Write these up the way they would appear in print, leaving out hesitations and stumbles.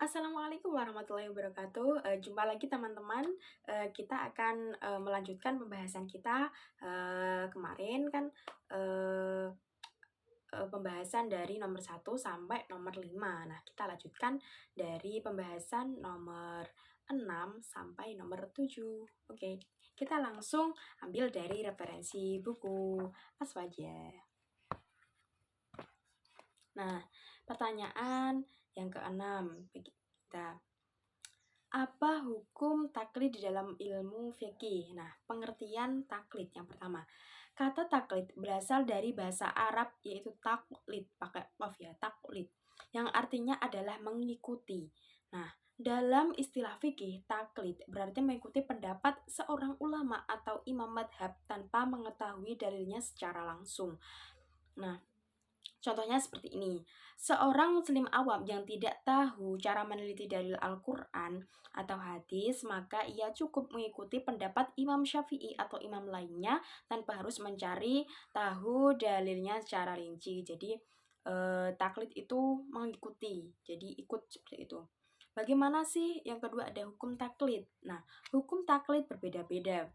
Assalamualaikum warahmatullahi wabarakatuh. Jumpa lagi teman-teman. Kita akan melanjutkan pembahasan kita. Kemarin kan eee pembahasan dari nomor 1 sampai nomor 5. Nah, kita lanjutkan dari pembahasan nomor 6 sampai nomor 7. Oke, kita langsung ambil dari referensi buku Aswaja. Nah, pertanyaan yang keenam bagi kita. Apa hukum taklid di dalam ilmu fikih? Nah, pengertian taklid yang pertama. Kata taklid berasal dari bahasa Arab yaitu taklid, pakai qaf ya, taklid, yang artinya adalah mengikuti. Nah, dalam istilah fikih, taklid berarti mengikuti pendapat seorang ulama atau imam madhab tanpa mengetahui dalilnya secara langsung. Nah, contohnya seperti ini, seorang muslim awam yang tidak tahu cara meneliti dalil Al-Quran atau hadis, maka ia cukup mengikuti pendapat Imam Syafi'i atau imam lainnya tanpa harus mencari tahu dalilnya secara rinci. Jadi, taklid itu mengikuti, jadi ikut seperti itu. Bagaimana sih? Yang kedua ada hukum taklid. Nah, hukum taklid berbeda-beda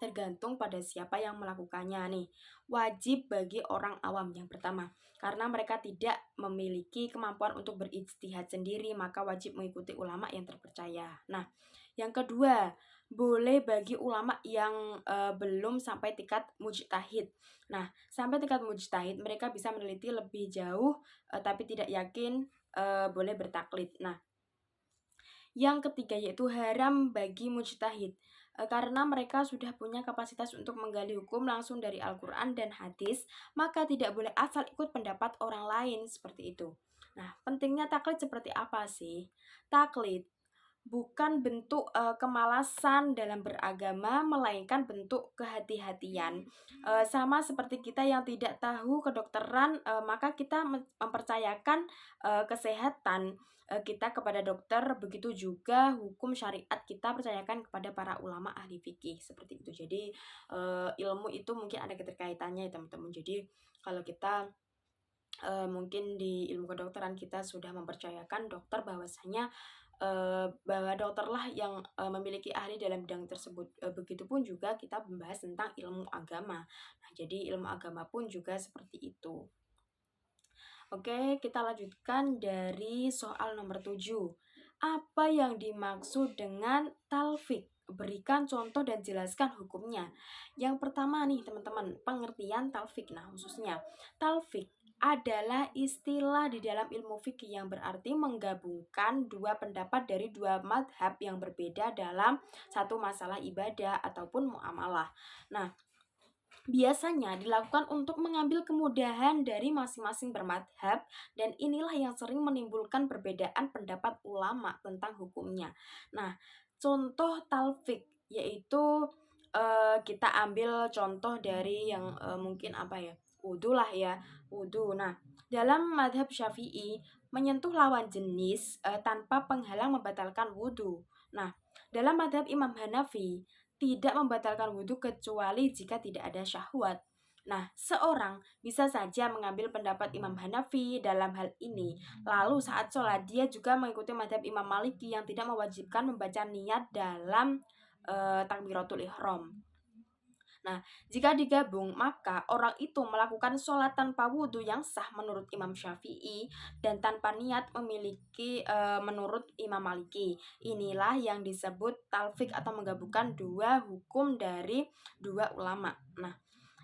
tergantung pada siapa yang melakukannya nih. Wajib bagi orang awam yang pertama, karena mereka tidak memiliki kemampuan untuk berijtihad sendiri, maka wajib mengikuti ulama yang terpercaya. Nah, yang kedua, boleh bagi ulama yang belum sampai tingkat mujtahid. Nah, sampai tingkat mujtahid mereka bisa meneliti lebih jauh tapi tidak yakin boleh bertaklid. Nah, yang ketiga yaitu haram bagi mujtahid, karena mereka sudah punya kapasitas untuk menggali hukum langsung dari Al-Quran dan hadis, maka tidak boleh asal ikut pendapat orang lain seperti itu. Nah, pentingnya taklid seperti apa sih? Taklid bukan bentuk kemalasan dalam beragama, melainkan bentuk kehati-hatian. Sama seperti kita yang tidak tahu kedokteran, maka kita mempercayakan kesehatan kita kepada dokter, begitu juga hukum syariat kita percayakan kepada para ulama ahli fikih seperti itu. Jadi ilmu itu mungkin ada keterkaitannya ya teman-teman. Jadi kalau kita mungkin di ilmu kedokteran kita sudah mempercayakan dokter bahwasanya bahwa dokterlah yang memiliki ahli dalam bidang tersebut. Begitupun juga kita membahas tentang ilmu agama. Nah, jadi ilmu agama pun juga seperti itu. Oke, kita lanjutkan dari soal nomor 7. Apa yang dimaksud dengan talfik? Berikan contoh dan jelaskan hukumnya. Yang pertama nih teman-teman, pengertian talfik. Nah, khususnya talfik adalah istilah di dalam ilmu fikih yang berarti menggabungkan dua pendapat dari dua madhab yang berbeda dalam satu masalah ibadah ataupun muamalah. Nah, biasanya dilakukan untuk mengambil kemudahan dari masing-masing bermadhab, dan inilah yang sering menimbulkan perbedaan pendapat ulama tentang hukumnya. Nah, contoh talfik yaitu kita ambil contoh dari yang mungkin apa ya, wudhu lah ya, wudhu. Nah, dalam madhab syafi'i, menyentuh lawan jenis tanpa penghalang membatalkan wudhu. Nah, dalam madhab Imam Hanafi, tidak membatalkan wudhu kecuali jika tidak ada syahwat. Nah, seorang bisa saja mengambil pendapat Imam Hanafi dalam hal ini. Lalu saat sholat, dia juga mengikuti madhab Imam Maliki yang tidak mewajibkan membaca niat dalam takbiratul ihram. Nah, jika digabung, maka orang itu melakukan sholat tanpa wudhu yang sah menurut Imam Syafi'i dan tanpa niat memiliki menurut Imam Maliki. Inilah yang disebut talfik atau menggabungkan dua hukum dari dua ulama. Nah,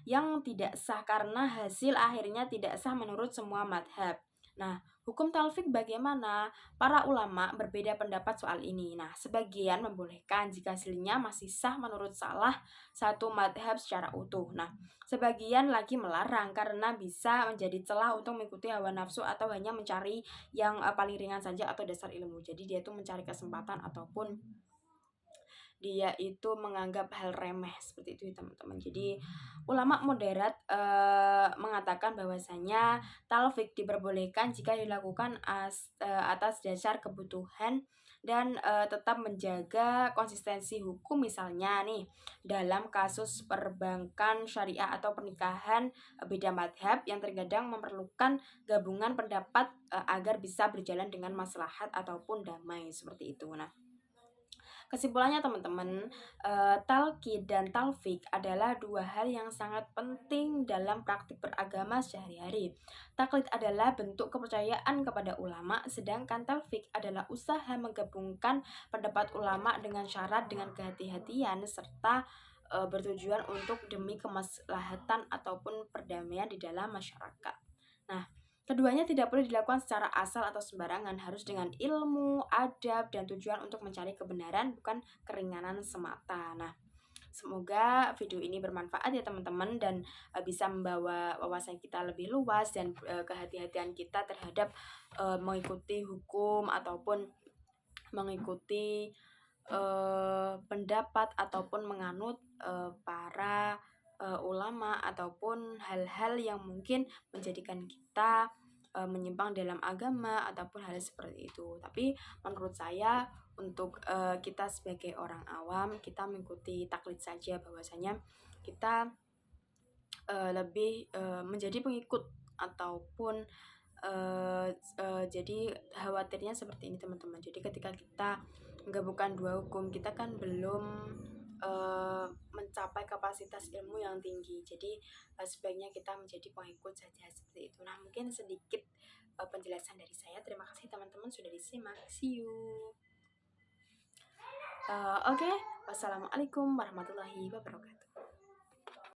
yang tidak sah karena hasil akhirnya tidak sah menurut semua madhab. Nah, hukum talfik bagaimana? Para ulama berbeda pendapat soal ini. Nah, sebagian membolehkan jika hasilnya masih sah menurut salah satu madhab secara utuh. Nah, sebagian lagi melarang karena bisa menjadi celah untuk mengikuti hawa nafsu atau hanya mencari yang paling ringan saja atau dasar ilmu. Jadi dia tuh mencari kesempatan ataupun dia itu menganggap hal remeh seperti itu ya teman-teman. Jadi ulama moderat mengatakan bahwasanya talfik diperbolehkan jika dilakukan atas dasar kebutuhan dan tetap menjaga konsistensi hukum. Misalnya nih dalam kasus perbankan syariah atau pernikahan beda madhab yang terkadang memerlukan gabungan pendapat agar bisa berjalan dengan maslahat ataupun damai seperti itu. Nah, kesimpulannya teman-teman, talqin dan talfik adalah dua hal yang sangat penting dalam praktik beragama sehari-hari. Taklid adalah bentuk kepercayaan kepada ulama, sedangkan talfik adalah usaha menggabungkan pendapat ulama dengan syarat dengan kehati-hatian serta bertujuan untuk demi kemaslahatan ataupun perdamaian di dalam masyarakat. Nah, keduanya tidak boleh dilakukan secara asal atau sembarangan, harus dengan ilmu, adab, dan tujuan untuk mencari kebenaran, bukan keringanan semata. Nah, semoga video ini bermanfaat ya teman-teman, dan bisa membawa wawasan kita lebih luas dan kehati-hatian kita terhadap mengikuti hukum ataupun mengikuti pendapat ataupun menganut para ulama ataupun hal-hal yang mungkin menjadikan kita menyimpang dalam agama ataupun hal seperti itu. Tapi menurut saya untuk kita sebagai orang awam, kita mengikuti taklid saja, bahwasanya kita lebih menjadi pengikut ataupun jadi khawatirnya seperti ini teman-teman. Jadi ketika kita menggabungkan dua hukum, kita kan belum mencapai kapasitas ilmu yang tinggi. Jadi sebaiknya kita menjadi pengikut saja seperti itu. Nah, mungkin sedikit penjelasan dari saya. Terima kasih teman-teman sudah disimak. See you. Oke. Wassalamualaikum warahmatullahi wabarakatuh.